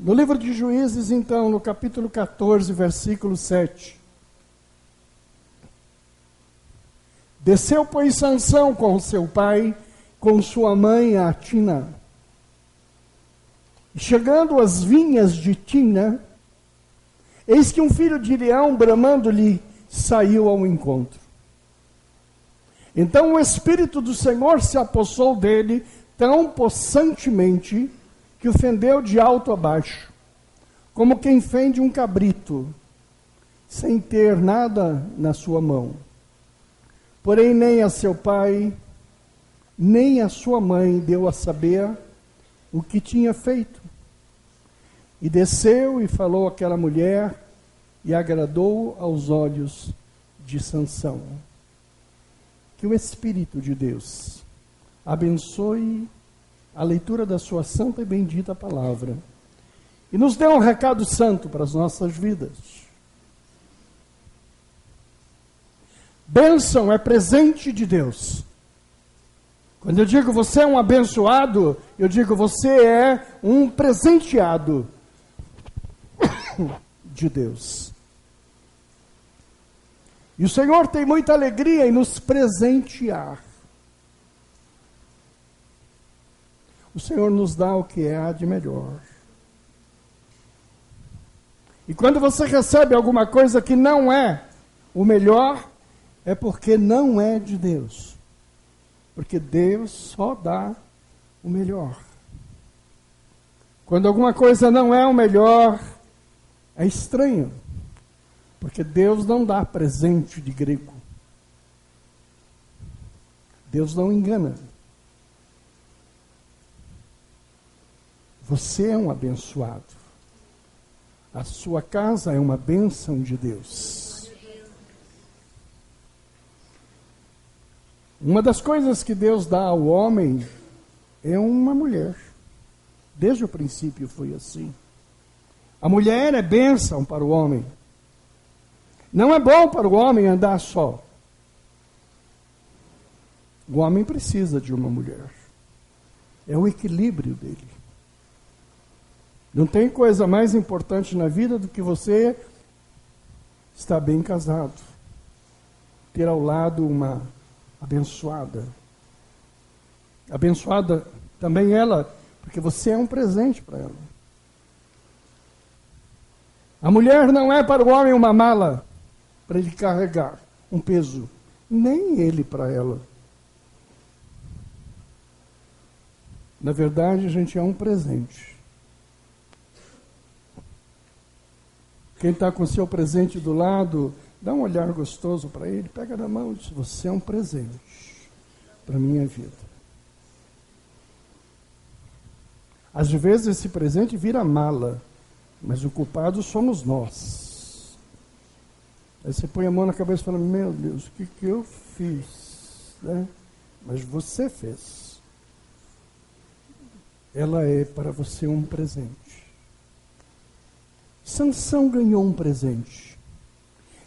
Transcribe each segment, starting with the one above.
No livro de Juízes, então, no capítulo 14, versículo 7. Desceu, pois, Sansão com seu pai, com sua mãe, a Tina. E chegando às vinhas de Tina, eis que um filho de leão, bramando-lhe, saiu ao encontro. Então o Espírito do Senhor se apossou dele tão possantemente que o fendeu de alto a baixo, como quem fende um cabrito, sem ter nada na sua mão. Porém, nem a seu pai, nem a sua mãe deu a saber o que tinha feito. E desceu e falou àquela mulher, e agradou aos olhos de Sansão. Que o Espírito de Deus abençoe a leitura da sua santa e bendita palavra, e nos dê um recado santo para as nossas vidas. Bênção é presente de Deus. Quando eu digo você é um abençoado, eu digo você é um presenteado de Deus. E o Senhor tem muita alegria em nos presentear. O Senhor nos dá o que há de melhor. E quando você recebe alguma coisa que não é o melhor, é porque não é de Deus. Porque Deus só dá o melhor. Quando alguma coisa não é o melhor, é estranho. Porque Deus não dá presente de grego. Deus não engana. Você é um abençoado. A sua casa é uma bênção de Deus. Uma das coisas que Deus dá ao homem é uma mulher. Desde o princípio foi assim. A mulher é bênção para o homem. Não é bom para o homem andar só. O homem precisa de uma mulher. É o equilíbrio dele. Não tem coisa mais importante na vida do que você estar bem casado. Ter ao lado uma abençoada. Abençoada também ela, porque você é um presente para ela. A mulher não é para o homem uma mala para ele carregar um peso, nem ele para ela. Na verdade, a gente é um presente. Quem está com o seu presente do lado, dá um olhar gostoso para ele, pega na mão e diz: você é um presente para a minha vida. Às vezes esse presente vira mala, mas o culpado somos nós. Aí você põe a mão na cabeça e fala: meu Deus, o que eu fiz? Né? Mas você fez. Ela é para você um presente. Sansão ganhou um presente.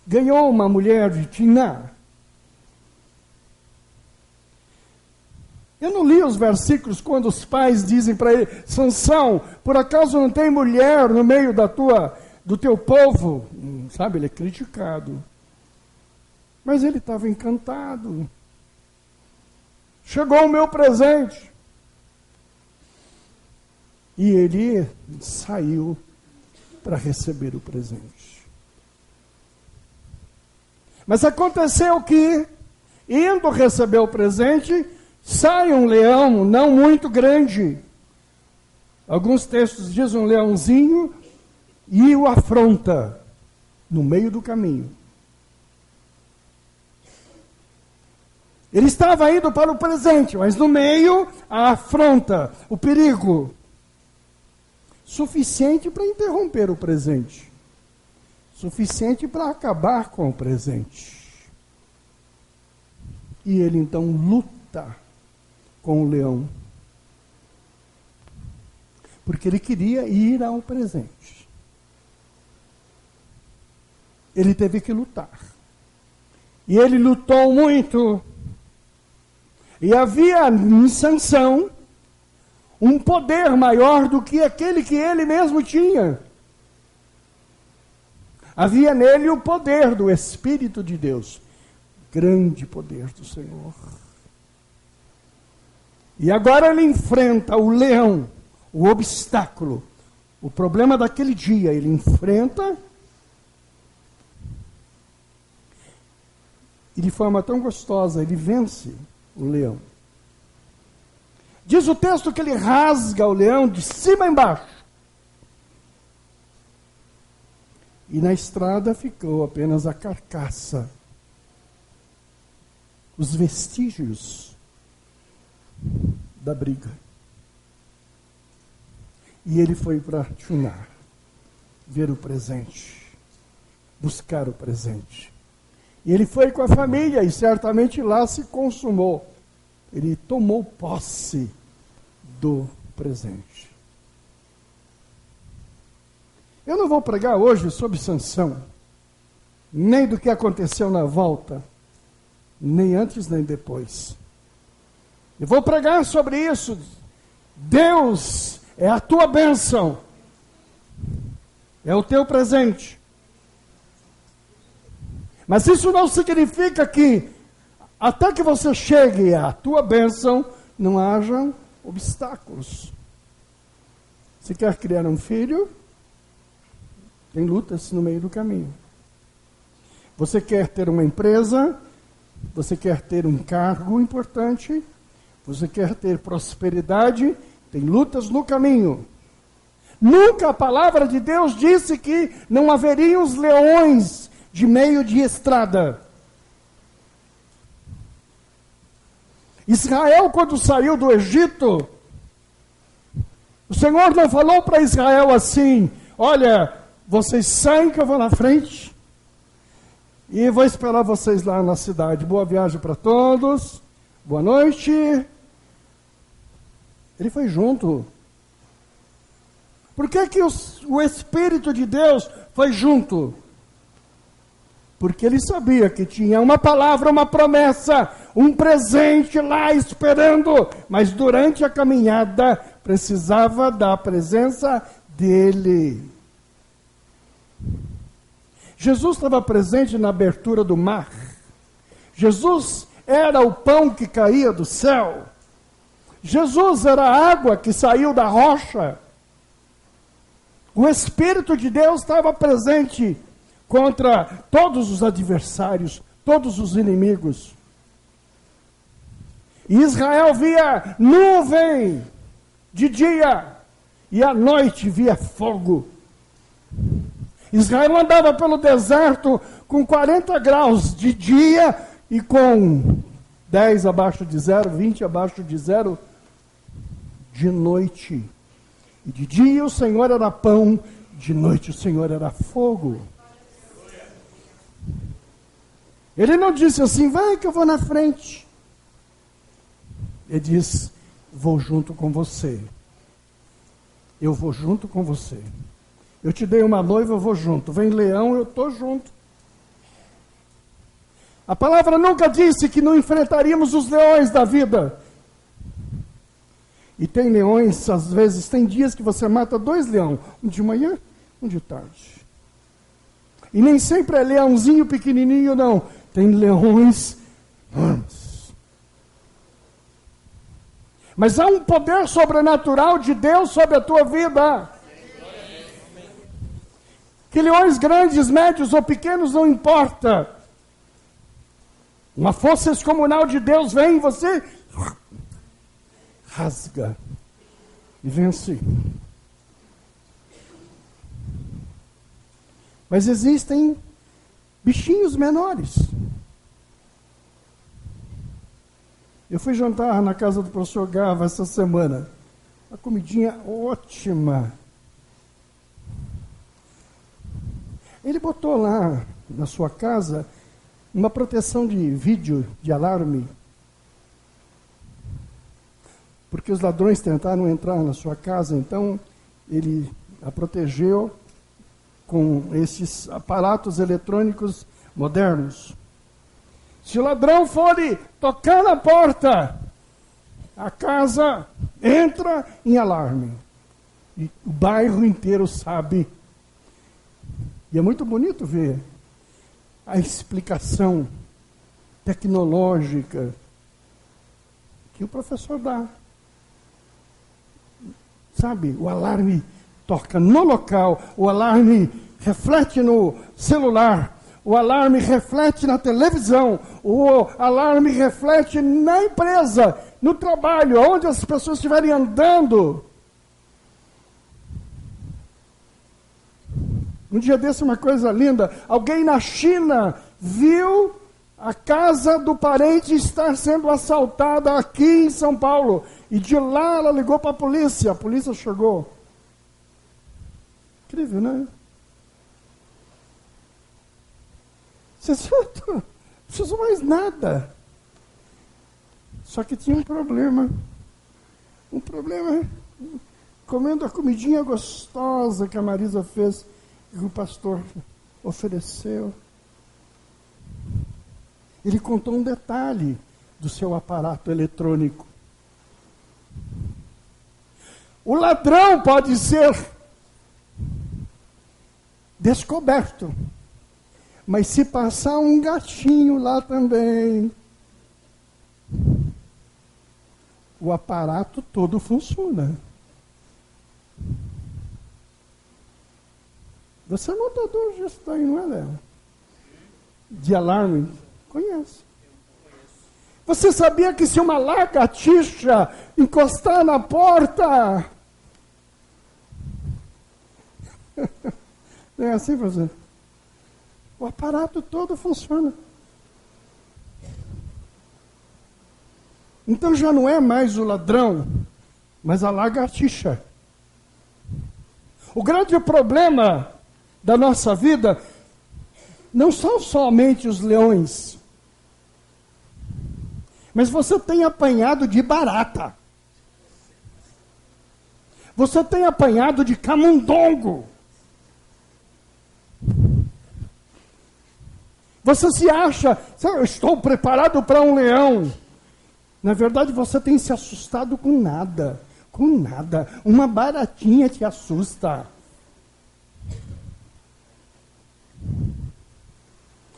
Ganhou uma mulher de Tiná. Eu não li os versículos quando os pais dizem para ele: Sansão, por acaso não tem mulher no meio do teu povo? Sabe, ele é criticado. Mas ele estava encantado. Chegou o meu presente. E ele saiu para receber o presente. Mas aconteceu que, indo receber o presente, sai um leão não muito grande. Alguns textos dizem um leãozinho, e o afronta no meio do caminho. Ele estava indo para o presente, mas no meio a afronta, o perigo. Suficiente para interromper o presente. Suficiente para acabar com o presente. E ele então luta com o leão. Porque ele queria ir ao presente. Ele teve que lutar. E ele lutou muito. E havia em Sansão um poder maior do que aquele que ele mesmo tinha. Havia nele o poder do Espírito de Deus, grande poder do Senhor. E agora ele enfrenta o leão, o obstáculo, o problema daquele dia. Ele enfrenta, e de forma tão gostosa, ele vence o leão. Diz o texto que ele rasga o leão de cima a embaixo. E na estrada ficou apenas a carcaça, os vestígios da briga. E ele foi para Chunar, ver o presente, buscar o presente. E ele foi com a família e certamente lá se consumou. Ele tomou posse do presente. Eu não vou pregar hoje sobre Sansão, nem do que aconteceu na volta, nem antes nem depois. Eu vou pregar sobre isso. Deus é a tua bênção, é o teu presente. Mas isso não significa que, até que você chegue à tua bênção, não haja obstáculos. Se quer criar um filho, tem lutas no meio do caminho. Você quer ter uma empresa, você quer ter um cargo importante, você quer ter prosperidade, tem lutas no caminho. Nunca a palavra de Deus disse que não haveriam os leões de meio de estrada. Israel, quando saiu do Egito, o Senhor não falou para Israel assim: olha, vocês saem que eu vou na frente e vou esperar vocês lá na cidade. Boa viagem para todos, boa noite. Ele foi junto. Por que o Espírito de Deus foi junto? Porque ele sabia que tinha uma palavra, uma promessa, um presente lá esperando, mas durante a caminhada precisava da presença dele. Jesus estava presente na abertura do mar. Jesus era o pão que caía do céu. Jesus era a água que saiu da rocha. O Espírito de Deus estava presente contra todos os adversários, todos os inimigos. E Israel via nuvem de dia e à noite via fogo. Israel andava pelo deserto com 40 graus de dia e com 10 abaixo de zero, 20 abaixo de zero de noite. E de dia o Senhor era pão, de noite o Senhor era fogo. Ele não disse assim: vai que eu vou na frente. Ele diz: vou junto com você. Eu vou junto com você. Eu te dei uma noiva, eu vou junto. Vem leão, eu estou junto. A palavra nunca disse que não enfrentaríamos os leões da vida. E tem leões, às vezes, tem dias que você mata 2 leões. Um de manhã, um de tarde. E nem sempre é leãozinho pequenininho, não. Tem leões enormes. Mas há um poder sobrenatural de Deus sobre a tua vida. Que leões grandes, médios ou pequenos, não importa. Uma força excomunal de Deus vem em você, rasga e vence. Mas existem bichinhos menores. Eu fui jantar na casa do professor Gava essa semana. Uma comidinha ótima. Ele botou lá na sua casa uma proteção de vídeo, de alarme. Porque os ladrões tentaram entrar na sua casa, então ele a protegeu com esses aparatos eletrônicos modernos. Se o ladrão for tocar na porta, a casa entra em alarme. E o bairro inteiro sabe. E é muito bonito ver a explicação tecnológica que o professor dá. Sabe, o alarme toca no local, o alarme reflete no celular, o alarme reflete na televisão, o alarme reflete na empresa, no trabalho, onde as pessoas estiverem andando. Um dia desse, uma coisa linda, alguém na China viu a casa do parente estar sendo assaltada aqui em São Paulo. E de lá ela ligou para a polícia chegou. Incrível, né? Você não precisa mais nada. Só que tinha um problema. Comendo a comidinha gostosa que a Marisa fez, que o pastor ofereceu. Ele contou um detalhe do seu aparato eletrônico. O ladrão pode ser descoberto, mas se passar um gatinho lá também, o aparato todo funciona. Você é notador disso daí, não é, Léo? De alarme? Conhece. Você sabia que se uma lagartixa encostar na porta... Não é assim, professor? O aparato todo funciona. Então já não é mais o ladrão, mas a lagartixa. O grande problema da nossa vida não são somente os leões, mas você tem apanhado de barata. Você tem apanhado de camundongo. Você se acha, eu estou preparado para um leão. Na verdade, você tem se assustado com nada. Com nada. Uma baratinha te assusta.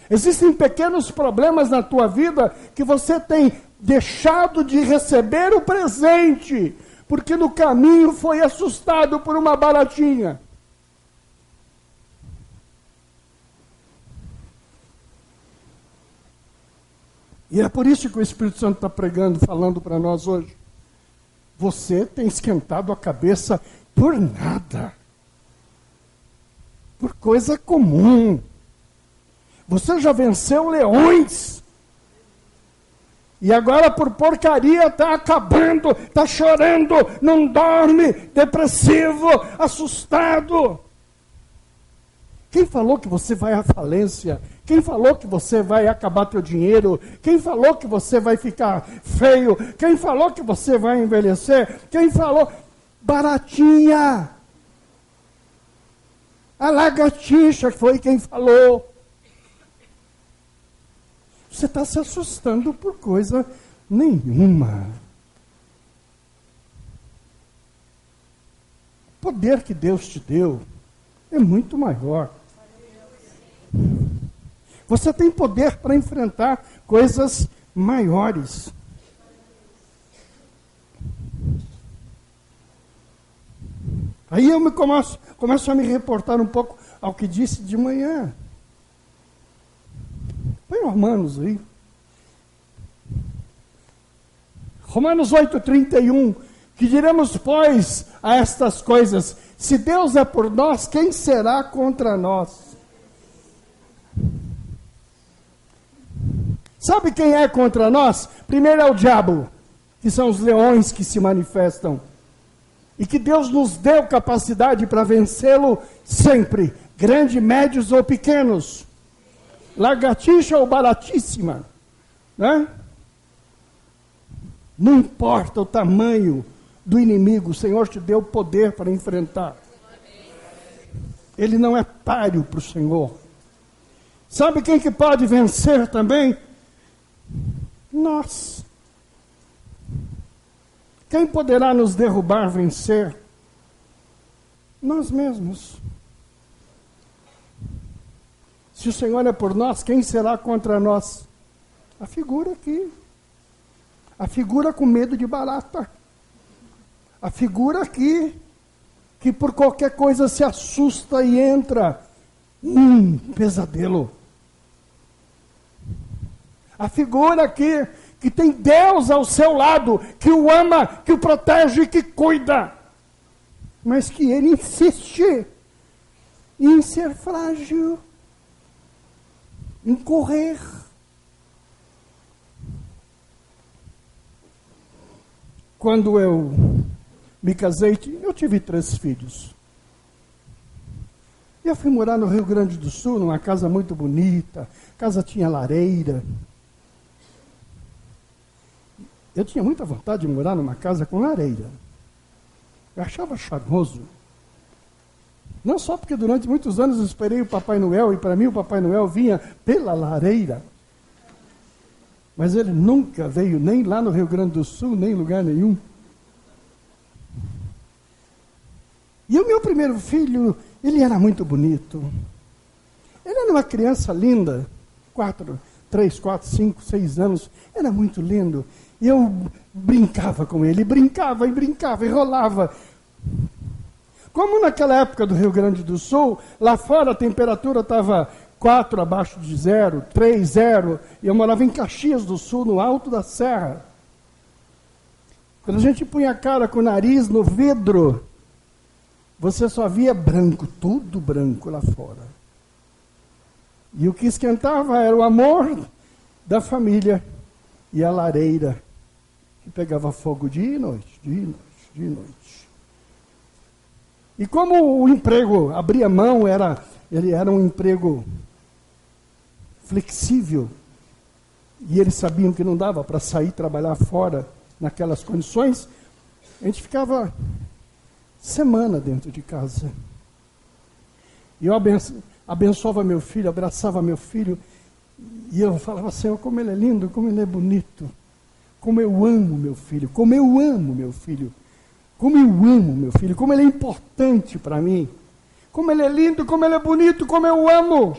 Existem pequenos problemas na tua vida que você tem deixado de receber o presente, porque no caminho foi assustado por uma baratinha. E é por isso que o Espírito Santo está pregando, falando para nós hoje. Você tem esquentado a cabeça por nada. Por coisa comum. Você já venceu leões. E agora por porcaria está acabando, está chorando, não dorme, depressivo, assustado. Quem falou que você vai à falência? Quem falou que você vai acabar teu dinheiro? Quem falou que você vai ficar feio? Quem falou que você vai envelhecer? Quem falou? Baratinha. A lagartixa foi quem falou. Você está se assustando por coisa nenhuma. O poder que Deus te deu é muito maior. Você tem poder para enfrentar coisas maiores. Aí eu começo a me reportar um pouco ao que disse de manhã. Põe Romanos aí. Romanos 8:31. Que diremos, pois, a estas coisas? Se Deus é por nós, quem será contra nós? Sabe quem é contra nós? Primeiro é o diabo, que são os leões que se manifestam. E que Deus nos deu capacidade para vencê-lo sempre, grandes, médios ou pequenos. Lagartixa ou baratíssima, né? Não importa o tamanho do inimigo, o Senhor te deu poder para enfrentar. Ele não é páreo para o Senhor. Sabe quem que pode vencer também? Nós. Quem poderá nos derrubar, vencer? Nós mesmos. Se o Senhor é por nós, quem será contra nós? A figura aqui. A figura com medo de barata. A figura aqui, que por qualquer coisa se assusta e entra. Pesadelo. A figura aqui, que tem Deus ao seu lado, que o ama, que o protege, que cuida. Mas que ele insiste em ser frágil, em correr. Quando eu me casei, eu tive 3 filhos. E eu fui morar no Rio Grande do Sul, numa casa muito bonita. A casa tinha lareira. Eu tinha muita vontade de morar numa casa com lareira. Eu achava charmoso. Não só porque durante muitos anos eu esperei o Papai Noel, e para mim o Papai Noel vinha pela lareira. Mas ele nunca veio nem lá no Rio Grande do Sul, nem em lugar nenhum. E o meu primeiro filho, ele era muito bonito. Ele era uma criança linda, 3, 4, 5, 6 anos, era muito lindo. E eu brincava com ele, brincava e rolava. Como naquela época do Rio Grande do Sul, lá fora a temperatura estava 4 abaixo de 0, 3, 0, e eu morava em Caxias do Sul, no alto da serra. Quando a gente punha a cara com o nariz no vidro, você só via branco, tudo branco lá fora. E o que esquentava era o amor da família e a lareira, que pegava fogo dia e noite, dia e noite, dia e noite. E como o emprego abria mão, ele era um emprego flexível, e eles sabiam que não dava para sair trabalhar fora naquelas condições, a gente ficava semana dentro de casa. E eu abençoava meu filho, abraçava meu filho, e eu falava, Senhor, como ele é lindo, como ele é bonito, como eu amo meu filho, como eu amo meu filho, como eu amo meu filho, como ele é importante para mim, como ele é lindo, como ele é bonito, como eu amo.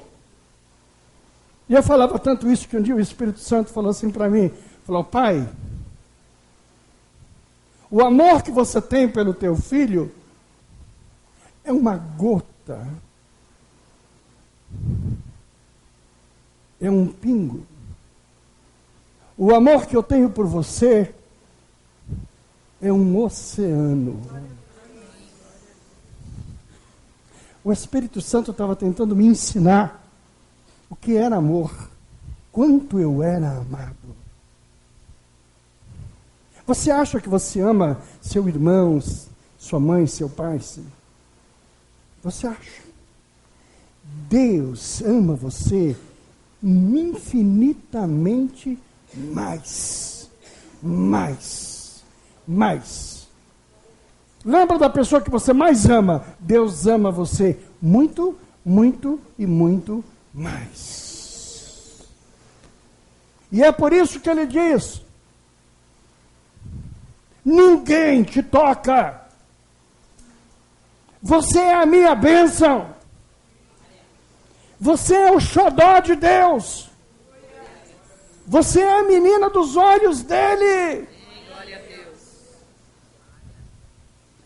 E eu falava tanto isso que um dia o Espírito Santo falou assim para mim, falou, pai, o amor que você tem pelo teu filho é uma gota, é um pingo. O amor que eu tenho por você é um oceano. O Espírito Santo estava tentando me ensinar o que era amor, quanto eu era amado. Você acha que você ama seu irmão, sua mãe, seu pai? Você acha? Deus ama você infinitamente mais. Lembra da pessoa que você mais ama? Deus ama você muito, muito e muito mais. E é por isso que ele diz, ninguém te toca. Você é a minha bênção. Você é o xodó de Deus. Você é a menina dos olhos dele. Glória a Deus.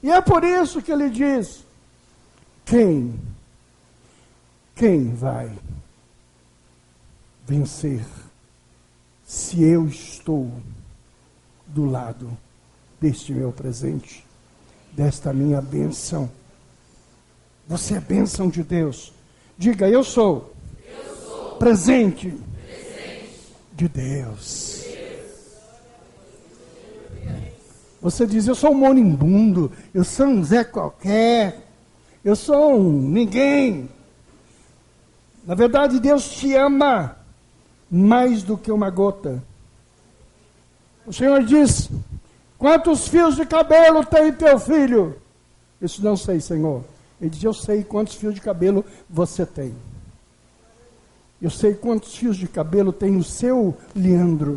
E é por isso que ele diz, quem vai vencer se eu estou do lado deste meu presente, desta minha bênção? Você é bênção de Deus. Diga, eu sou presente de Deus. Você diz, eu sou um moribundo, eu sou um Zé qualquer, eu sou um ninguém. Na verdade, Deus te ama mais do que uma gota. O Senhor diz, quantos fios de cabelo tem teu filho? Isso não sei, Senhor. Ele diz, eu sei quantos fios de cabelo você tem. Eu sei quantos fios de cabelo tem o seu Leandro.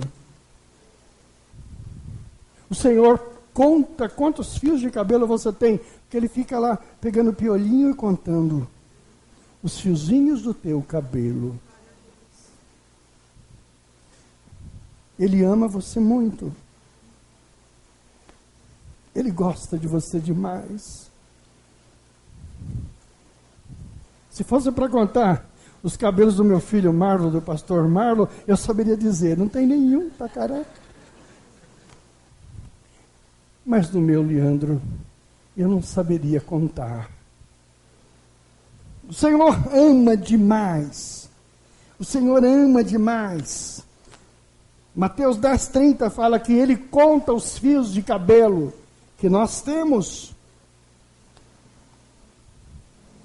O Senhor conta quantos fios de cabelo você tem, porque ele fica lá pegando piolinho e contando os fiozinhos do teu cabelo. Ele ama você muito. Ele gosta de você demais. Se fosse para contar os cabelos do meu filho Marlon, do pastor Marlon, eu saberia dizer, não tem nenhum, tá careca. Mas do meu Leandro, eu não saberia contar. O Senhor ama demais. O Senhor ama demais. Mateus 10:30 fala que Ele conta os fios de cabelo que nós temos.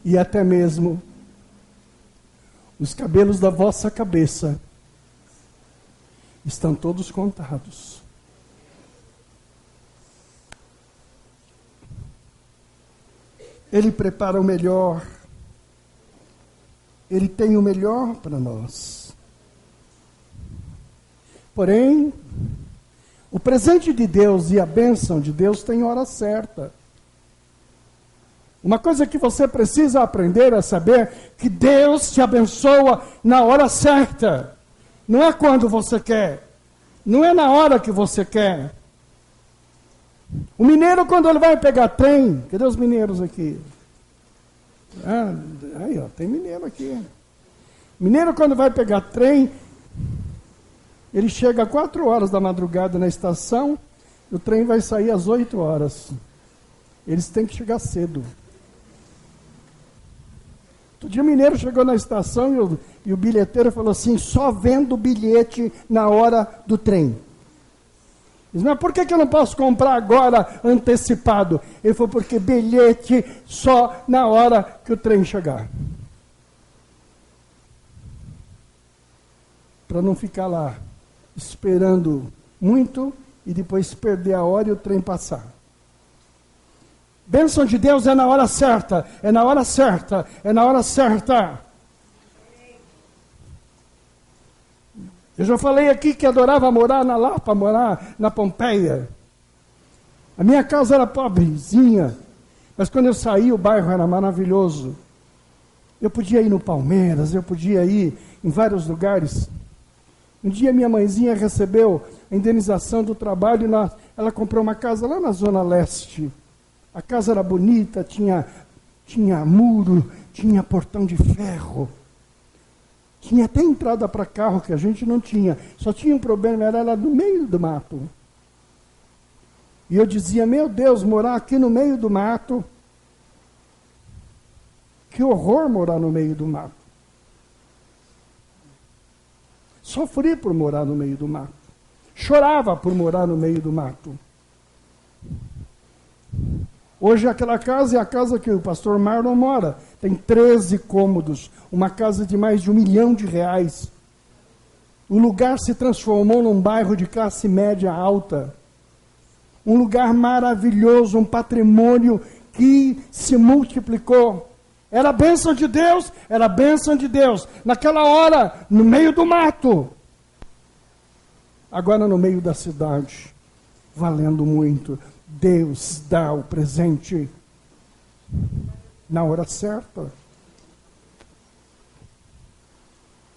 E até mesmo os cabelos da vossa cabeça estão todos contados. Ele prepara o melhor. Ele tem o melhor para nós. Porém, o presente de Deus e a bênção de Deus tem hora certa. Uma coisa que você precisa aprender a saber, que Deus te abençoa na hora certa. Não é quando você quer. Não é na hora que você quer. O mineiro, quando ele vai pegar trem, cadê os mineiros aqui? Aí, ó, tem mineiro aqui. Mineiro, quando vai pegar trem, ele chega às 4 horas da madrugada na estação, e o trem vai sair às 8 horas. Eles têm que chegar cedo. Outro dia o mineiro chegou na estação e o bilheteiro falou assim, só vendo bilhete na hora do trem. Ele disse, mas por que eu não posso comprar agora antecipado? Ele falou, porque bilhete só na hora que o trem chegar. Para não ficar lá esperando muito e depois perder a hora e o trem passar. Bênção de Deus é na hora certa, é na hora certa, é na hora certa. Eu já falei aqui que adorava morar na Lapa, morar na Pompeia. A minha casa era pobrezinha, mas quando eu saí o bairro era maravilhoso. Eu podia ir no Palmeiras, eu podia ir em vários lugares. Um dia minha mãezinha recebeu a indenização do trabalho, ela comprou uma casa lá na Zona Leste. A casa era bonita, tinha muro, tinha portão de ferro. Tinha até entrada para carro, que a gente não tinha. Só tinha um problema, era ela no meio do mato. E eu dizia, meu Deus, morar aqui no meio do mato. Que horror morar no meio do mato. Sofri por morar no meio do mato. Chorava por morar no meio do mato. Hoje aquela casa é a casa que o pastor Marlon mora. Tem 13 cômodos, uma casa de mais de R$1 milhão. O lugar se transformou num bairro de classe média alta. Um lugar maravilhoso, um patrimônio que se multiplicou. Era a bênção de Deus, era a bênção de Deus. Naquela hora, no meio do mato. Agora no meio da cidade, valendo muito. Deus dá o presente na hora certa.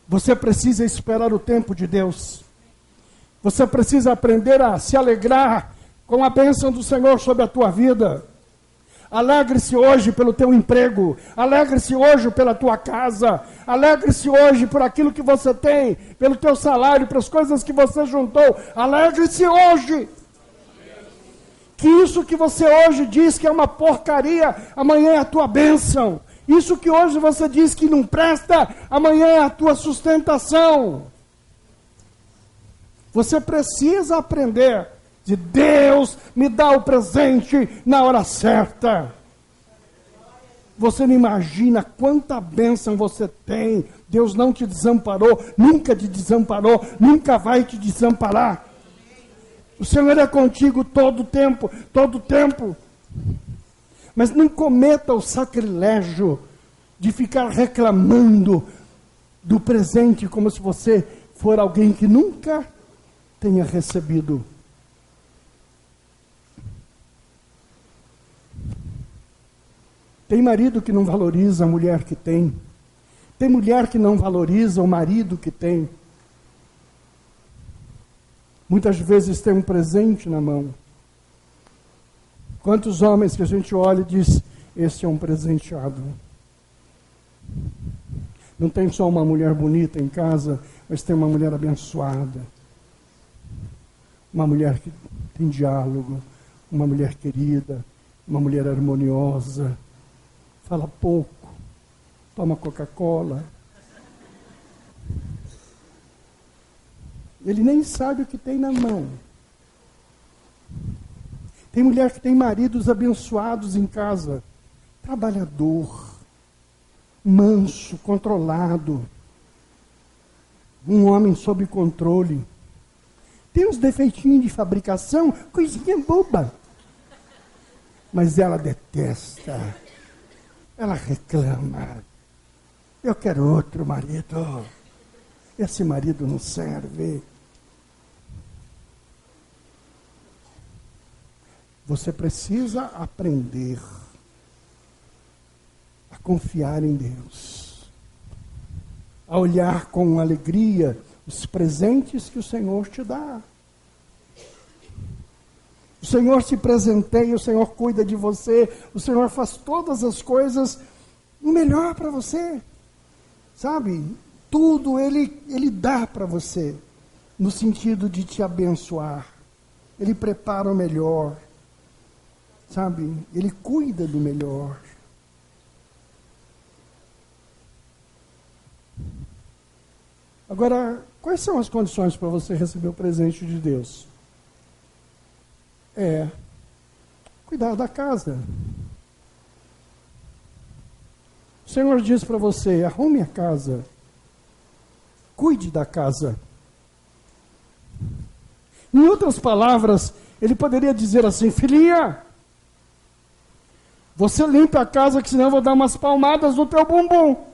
Você precisa esperar o tempo de Deus. Você precisa aprender a se alegrar com a bênção do Senhor sobre a tua vida. Alegre-se hoje pelo teu emprego. Alegre-se hoje pela tua casa. Alegre-se hoje por aquilo que você tem, pelo teu salário, pelas coisas que você juntou. Alegre-se hoje. Que isso que você hoje diz que é uma porcaria, amanhã é a tua bênção. Isso que hoje você diz que não presta, amanhã é a tua sustentação. Você precisa aprender de Deus me dá o presente na hora certa. Você não imagina quanta bênção você tem. Deus não te desamparou, nunca te desamparou, nunca vai te desamparar. O Senhor é contigo todo o tempo, todo o tempo. Mas não cometa o sacrilégio de ficar reclamando do presente como se você for alguém que nunca tenha recebido. Tem marido que não valoriza a mulher que tem. Tem mulher que não valoriza o marido que tem. Muitas vezes tem um presente na mão. Quantos homens que a gente olha e diz, esse é um presenteado. Não tem só uma mulher bonita em casa, mas tem uma mulher abençoada. Uma mulher que tem diálogo, uma mulher querida, uma mulher harmoniosa. Fala pouco, toma Coca-Cola. Ele nem sabe o que tem na mão. Tem mulher que tem maridos abençoados em casa. Trabalhador, manso, controlado. Um homem sob controle. Tem uns defeitinhos de fabricação, coisinha boba. Mas ela detesta. Ela reclama. Eu quero outro marido. Esse marido não serve. Você precisa aprender a confiar em Deus. A olhar com alegria os presentes que o Senhor te dá. O Senhor te presenteia, o Senhor cuida de você, o Senhor faz todas as coisas o melhor para você. Sabe? Tudo Ele dá para você, no sentido de te abençoar. Ele prepara o melhor. Sabe? Ele cuida do melhor. Agora, quais são as condições para você receber o presente de Deus? Cuidar da casa. O Senhor diz para você, arrume a casa. Cuide da casa. Em outras palavras, ele poderia dizer assim, filhinha, você limpa a casa, que senão eu vou dar umas palmadas no teu bumbum.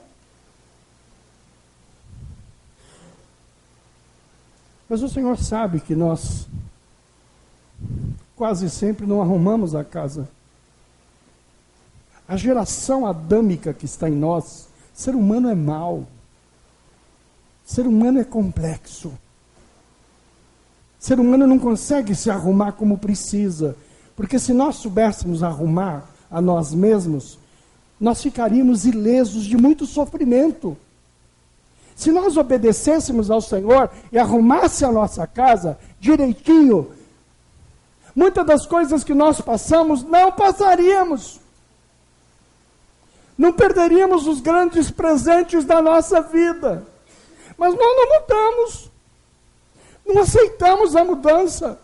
Mas o Senhor sabe que nós quase sempre não arrumamos a casa. A geração adâmica que está em nós, ser humano é mau. Ser humano é complexo. Ser humano não consegue se arrumar como precisa. Porque se nós soubéssemos arrumar a nós mesmos, nós ficaríamos ilesos de muito sofrimento. Se nós obedecêssemos ao Senhor e arrumasse a nossa casa direitinho, muitas das coisas que nós passamos não passaríamos. Não perderíamos os grandes presentes da nossa vida. Mas nós não mudamos. Não aceitamos a mudança.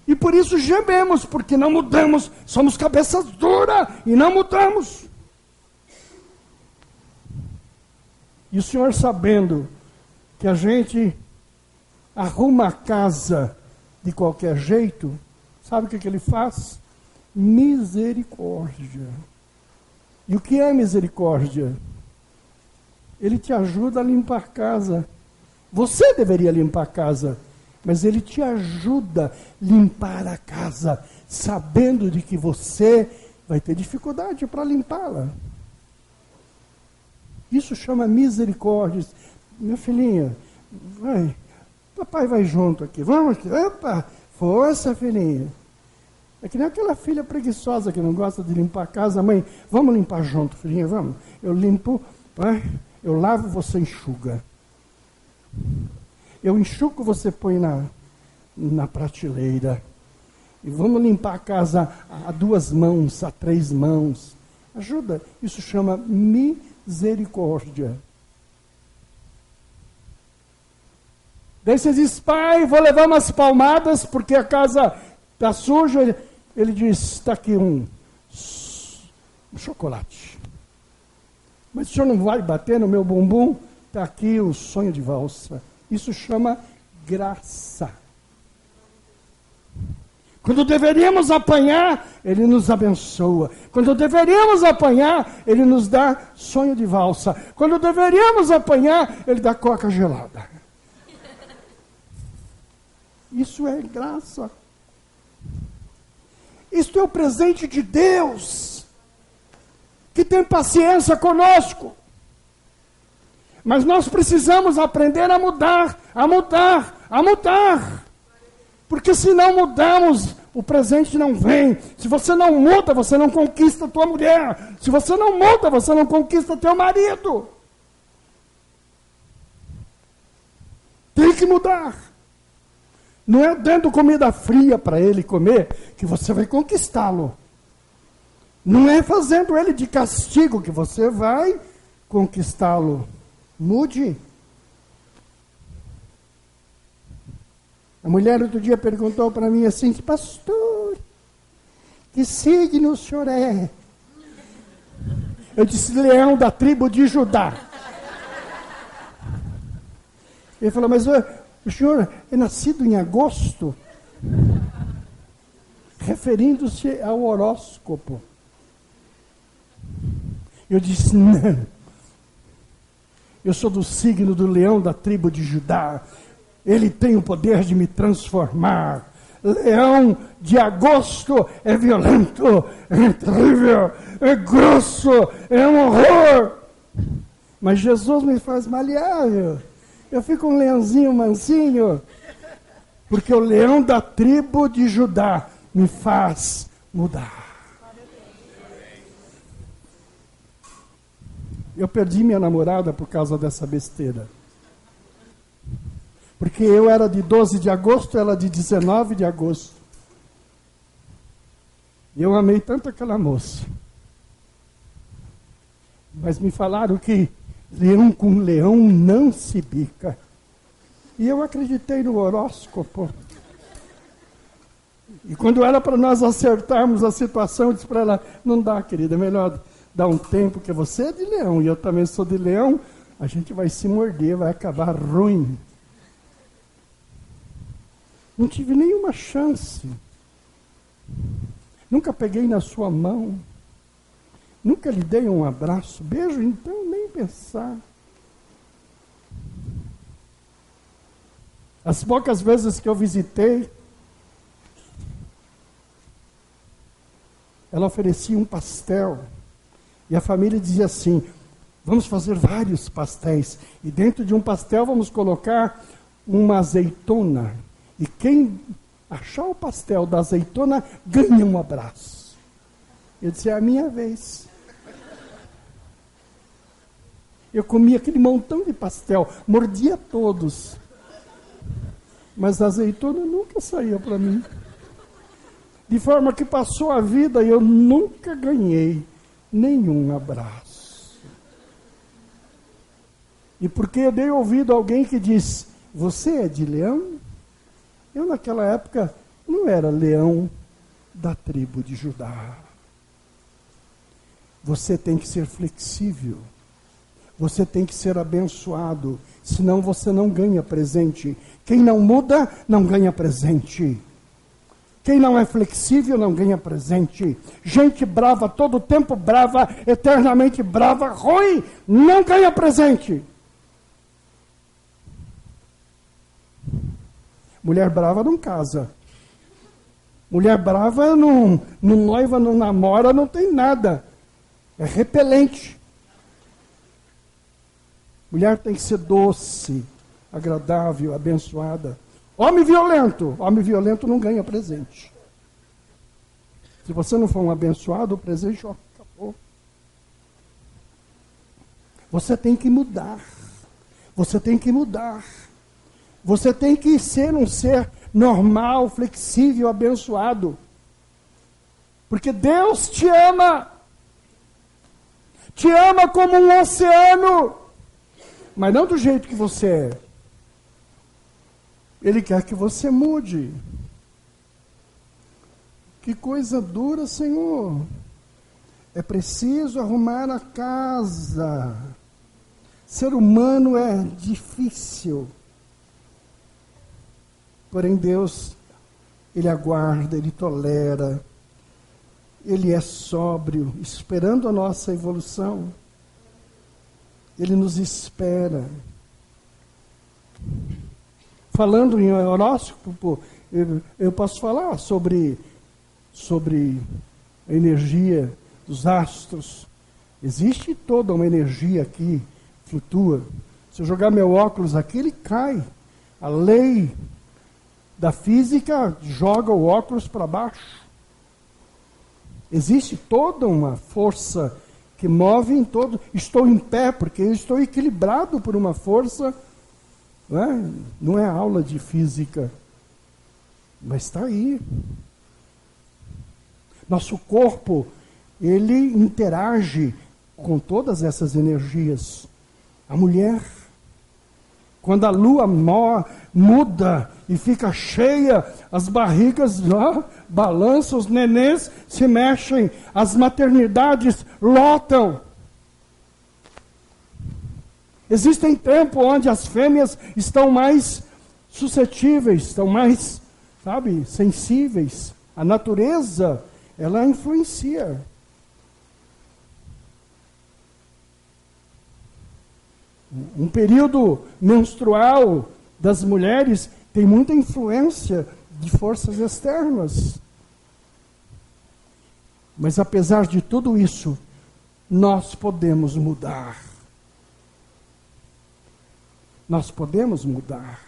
E por isso gememos, porque não mudamos. Somos cabeças duras e não mudamos. E o Senhor, sabendo que a gente arruma a casa de qualquer jeito, sabe o que Ele faz? Misericórdia. E o que é misericórdia? Ele te ajuda a limpar a casa. Você deveria limpar a casa, mas Ele te ajuda a limpar a casa, sabendo de que você vai ter dificuldade para limpá-la. Isso chama misericórdia. Minha filhinha, vai, papai vai junto aqui, vamos aqui, opa, força, filhinha. É que nem aquela filha preguiçosa que não gosta de limpar a casa. Mãe, vamos limpar junto, filhinha, vamos. Eu limpo, eu lavo, você enxuga. Eu enxugo, você põe na prateleira. E vamos limpar a casa a 2 mãos, a 3 mãos. Ajuda. Isso chama misericórdia. Daí você diz, pai, vou levar umas palmadas porque a casa está suja. Ele diz, está aqui um chocolate. Mas o senhor não vai bater no meu bumbum? Está aqui o sonho de valsa. Isso chama graça. Quando deveríamos apanhar, Ele nos abençoa. Quando deveríamos apanhar, Ele nos dá sonho de valsa. Quando deveríamos apanhar, Ele dá coca gelada. Isso é graça. Isto é o presente de Deus. que tem paciência conosco. Mas nós precisamos aprender a mudar, a mudar, a mudar. Porque se não mudarmos, o presente não vem. Se você não muda, você não conquista a tua mulher. Se você não muda, você não conquista teu marido. Tem que mudar. Não é dando comida fria para ele comer que você vai conquistá-lo. Não é fazendo ele de castigo que você vai conquistá-lo. Mude. A mulher outro dia perguntou para mim assim, pastor, que signo o senhor é? Eu disse, leão da tribo de Judá. Ele falou, mas o senhor é nascido em agosto? Referindo-se ao horóscopo. Eu disse, não. Eu sou do signo do leão da tribo de Judá. Ele tem o poder de me transformar. Leão de agosto é violento, é terrível, é grosso, é um horror. Mas Jesus me faz maleável. Eu fico um leãozinho mansinho. Porque o leão da tribo de Judá me faz mudar. Eu perdi minha namorada por causa dessa besteira. Porque eu era de 12 de agosto, ela de 19 de agosto. E eu amei tanto aquela moça. Mas me falaram que leão com leão não se bica. E eu acreditei no horóscopo. E quando era para nós acertarmos a situação, eu disse para ela, não dá, querida, é melhor dar um tempo, que você é de leão e eu também sou de leão, a gente vai se morder, vai acabar ruim. Não tive nenhuma chance. Nunca peguei na sua mão. Nunca lhe dei um abraço. Beijo, então, nem pensar. As poucas vezes que eu visitei, ela oferecia um pastel. E a família dizia assim, vamos fazer vários pastéis. E dentro de um pastel vamos colocar uma azeitona. E quem achar o pastel da azeitona, ganha um abraço. Eu disse, é a minha vez. Eu comia aquele montão de pastel, mordia todos. Mas a azeitona nunca saía para mim. De forma que passou a vida e eu nunca ganhei nenhum abraço. E porque eu dei ouvido a alguém que diz, você é de leão? Eu naquela época não era leão da tribo de Judá. Você tem que ser flexível. Você tem que ser abençoado. Senão você não ganha presente. Quem não muda, não ganha presente. Quem não é flexível não ganha presente. Gente brava, todo tempo brava, eternamente brava, ruim, não ganha presente. Mulher brava não casa. Mulher brava não noiva, não namora, não tem nada. É repelente. Mulher tem que ser doce, agradável, abençoada. Homem violento não ganha presente. Se você não for um abençoado, o presente acabou. Você tem que mudar. Você tem que mudar. Você tem que ser um ser normal, flexível, abençoado. Porque Deus te ama. Te ama como um oceano. Mas não do jeito que você é. Ele quer que você mude. Que coisa dura, Senhor. É preciso arrumar a casa. Ser humano é difícil. Porém, Deus, Ele aguarda, Ele tolera. Ele é sóbrio, esperando a nossa evolução. Ele nos espera. Falando em horóscopo, eu posso falar sobre a energia dos astros. Existe toda uma energia aqui, flutua. Se eu jogar meu óculos aqui, ele cai. A lei da física joga o óculos para baixo. Existe toda uma força que move em todo. Estou em pé porque eu estou equilibrado por uma força. Não é aula de física, mas está aí. Nosso corpo, ele interage com todas essas energias. A mulher, quando a lua muda e fica cheia, as barrigas balançam, os nenês se mexem, as maternidades lotam. Existem tempos onde as fêmeas estão mais suscetíveis, estão mais, sensíveis. A natureza, ela influencia. Um período menstrual das mulheres tem muita influência de forças externas. Mas apesar de tudo isso, nós podemos mudar. Nós podemos mudar.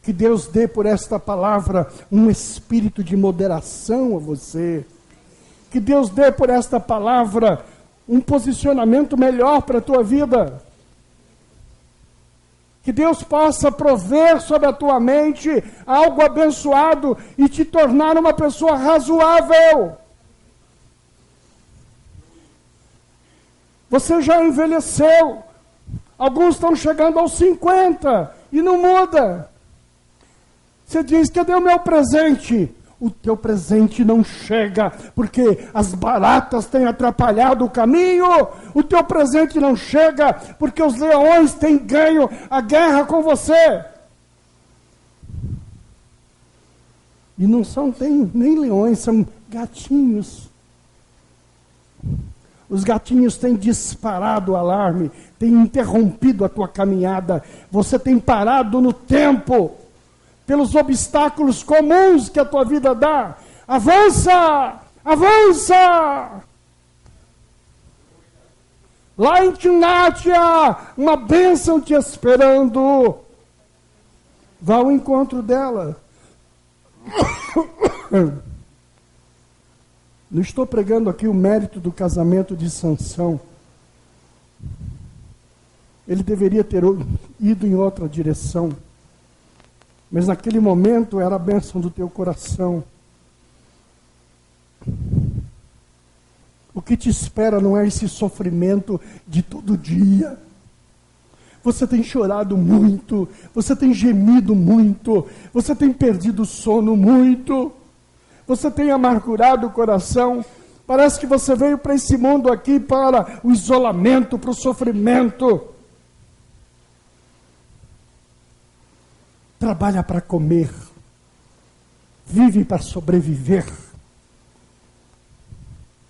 Que Deus dê por esta palavra um espírito de moderação a você. Que Deus dê por esta palavra um posicionamento melhor para a tua vida. Que Deus possa prover sobre a tua mente algo abençoado e te tornar uma pessoa razoável. Você já envelheceu. Alguns estão chegando aos 50 e não muda. Você diz, cadê o meu presente? O teu presente não chega, porque as baratas têm atrapalhado o caminho. O teu presente não chega, porque os leões têm ganho a guerra com você. E não são nem leões, são gatinhos. Os gatinhos têm disparado o alarme, têm interrompido a tua caminhada. Você tem parado no tempo, pelos obstáculos comuns que a tua vida dá. Avança! Avança! Lá em Tinátia, uma bênção te esperando. Vá ao encontro dela. Não estou pregando aqui o mérito do casamento de Sansão. Ele deveria ter ido em outra direção. Mas naquele momento era a bênção do teu coração. O que te espera não é esse sofrimento de todo dia. Você tem chorado muito, você tem gemido muito, você tem perdido o sono muito, você tem amargurado o coração. Parece que você veio para esse mundo aqui para o isolamento, para o sofrimento. Trabalha para comer, vive para sobreviver.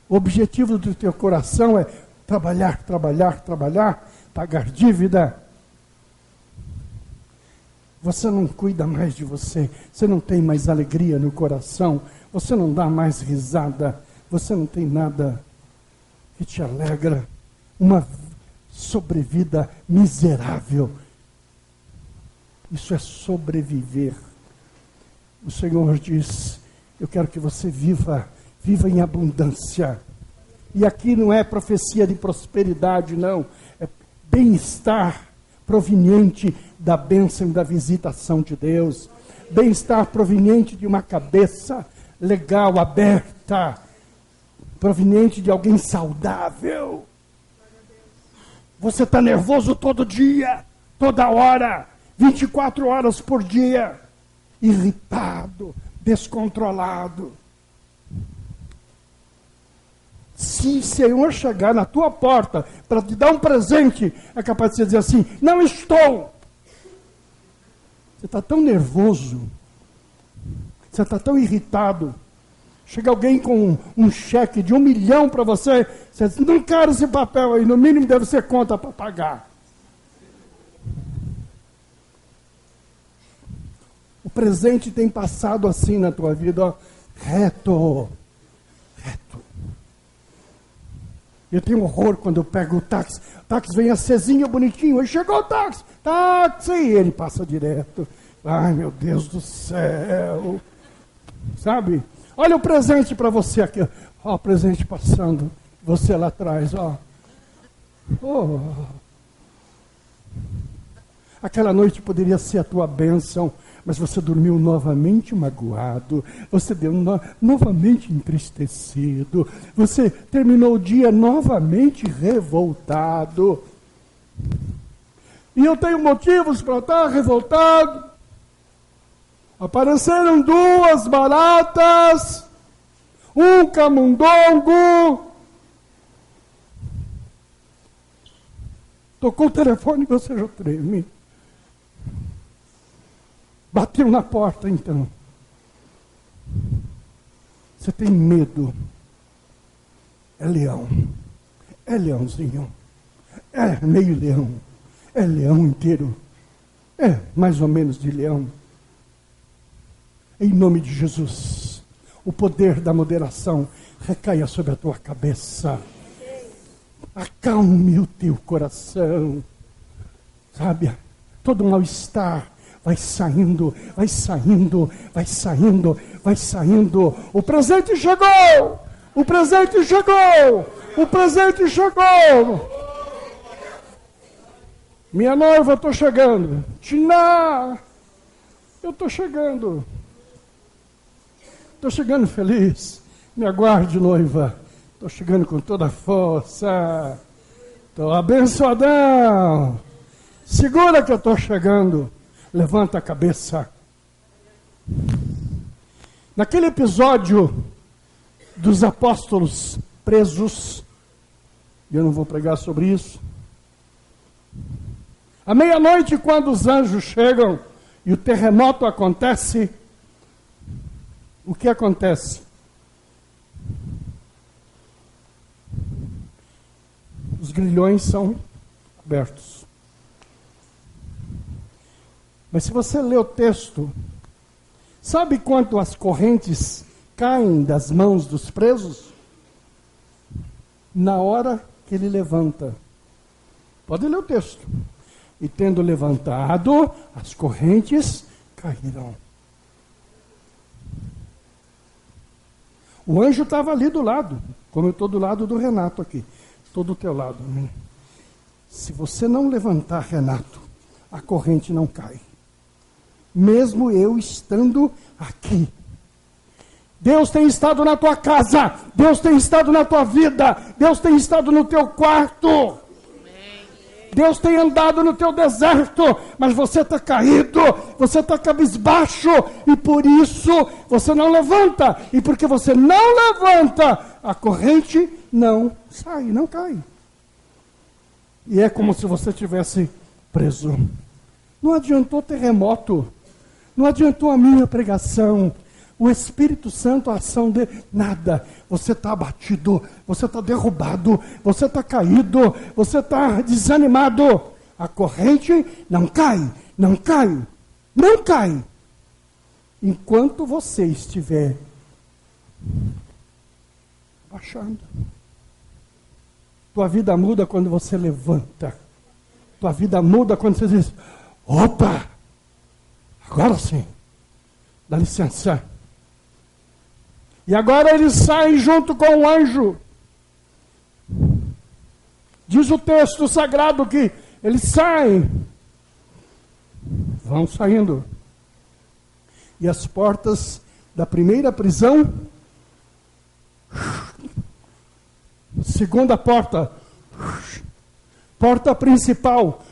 O objetivo do teu coração é trabalhar, trabalhar, trabalhar, pagar dívida. Você não cuida mais de você, você não tem mais alegria no coração, você não dá mais risada, você não tem nada que te alegra. Uma sobrevida miserável. Isso é sobreviver. O Senhor diz, eu quero que você viva em abundância. E aqui não é profecia de prosperidade, não. É bem-estar proveniente da bênção e da visitação de Deus. Bem-estar proveniente de uma cabeça legal, aberta. Proveniente de alguém saudável. Você está nervoso todo dia, toda hora. 24 horas por dia, irritado, descontrolado. Se o Senhor chegar na tua porta para te dar um presente, é capaz de você dizer assim, não estou. Você está tão nervoso, você está tão irritado. Chega alguém com um cheque de 1 milhão para você, você diz, não quero esse papel aí, no mínimo deve ser conta para pagar. O presente tem passado assim na tua vida, ó, reto. Eu tenho horror quando eu pego o táxi vem acesinho, bonitinho, aí chegou o táxi, e ele passa direto. Ai, meu Deus do céu. Sabe? Olha o presente para você aqui. Ó, o presente passando. Você lá atrás, ó. Oh. Aquela noite poderia ser a tua bênção, mas você dormiu novamente magoado, você deu novamente entristecido, você terminou o dia novamente revoltado. E eu tenho motivos para estar revoltado. Apareceram 2 baratas, um camundongo. Tocou o telefone e você já treme. Bateu na porta, então. Você tem medo. É leão. É leãozinho. É meio leão. É leão inteiro. É mais ou menos de leão. Em nome de Jesus, o poder da moderação recaia sobre a tua cabeça. Acalme o teu coração. Sabe? Todo mal-estar vai saindo, vai saindo, vai saindo, vai saindo. O presente chegou! O presente chegou! O presente chegou! Minha noiva, eu estou chegando. Tina, eu estou chegando. Estou chegando feliz. Me aguarde, noiva. Estou chegando com toda a força. Estou abençoadão. Segura que eu estou chegando. Levanta a cabeça. Naquele episódio dos apóstolos presos, eu não vou pregar sobre isso. À meia-noite, quando os anjos chegam e o terremoto acontece, o que acontece? Os grilhões são abertos. Mas se você ler o texto, sabe quanto as correntes caem das mãos dos presos? Na hora que ele levanta. Pode ler o texto. E tendo levantado, as correntes caíram. O anjo estava ali do lado, como eu estou do lado do Renato aqui. Estou do teu lado. Se você não levantar, Renato, a corrente não cai. Mesmo eu estando aqui. Deus tem estado na tua casa. Deus tem estado na tua vida. Deus tem estado no teu quarto. Deus tem andado no teu deserto. Mas você está caído. Você está cabisbaixo. E por isso você não levanta. E porque você não levanta, a corrente não sai, não cai. E é como se você tivesse preso. Não adiantou terremoto. Não adiantou a minha pregação, o Espírito Santo, a ação dele, nada. Você está abatido, você está derrubado, você está caído, você está desanimado. A corrente não cai, não cai, não cai. Enquanto você estiver baixando. Tua vida muda quando você levanta. Tua vida muda quando você diz, opa! Agora sim, dá licença. E agora eles saem junto com o anjo. Diz o texto sagrado que eles saem. Vão saindo. E as portas da primeira prisão, segunda porta, porta principal,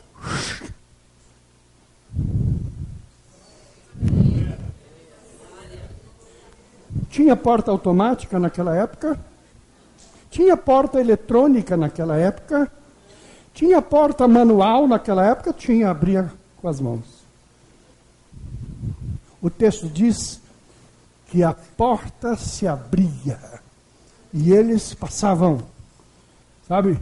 tinha porta automática naquela época, tinha porta eletrônica naquela época, tinha porta manual naquela época, tinha, abria com as mãos. O texto diz que a porta se abria e eles passavam, sabe?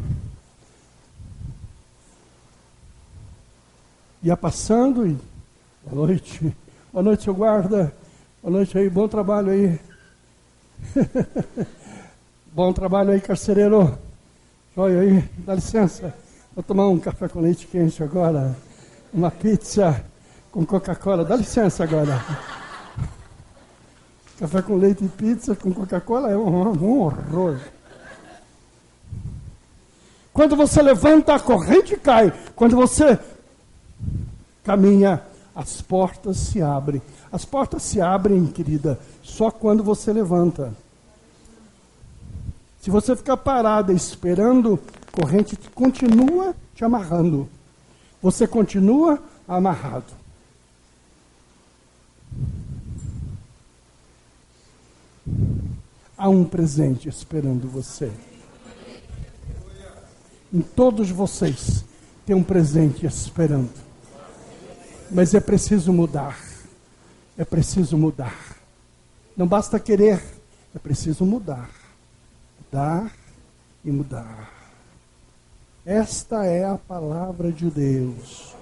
Ia passando e, boa noite, seu guarda, boa noite aí, bom trabalho aí. Bom trabalho aí, carcereiro. Olha aí, dá licença. Vou tomar um café com leite quente agora. Uma pizza com Coca-Cola. Dá licença agora. Café com leite e pizza com Coca-Cola é um horror. Quando você levanta, a corrente cai. Quando você caminha, as portas se abrem. As portas se abrem, querida, só quando você levanta. Se você ficar parada esperando, a corrente continua te amarrando. Você continua amarrado. Há um presente esperando você. Em todos vocês tem um presente esperando. Mas é preciso mudar. É preciso mudar. Não basta querer, é preciso mudar. Mudar e mudar. Esta é a palavra de Deus.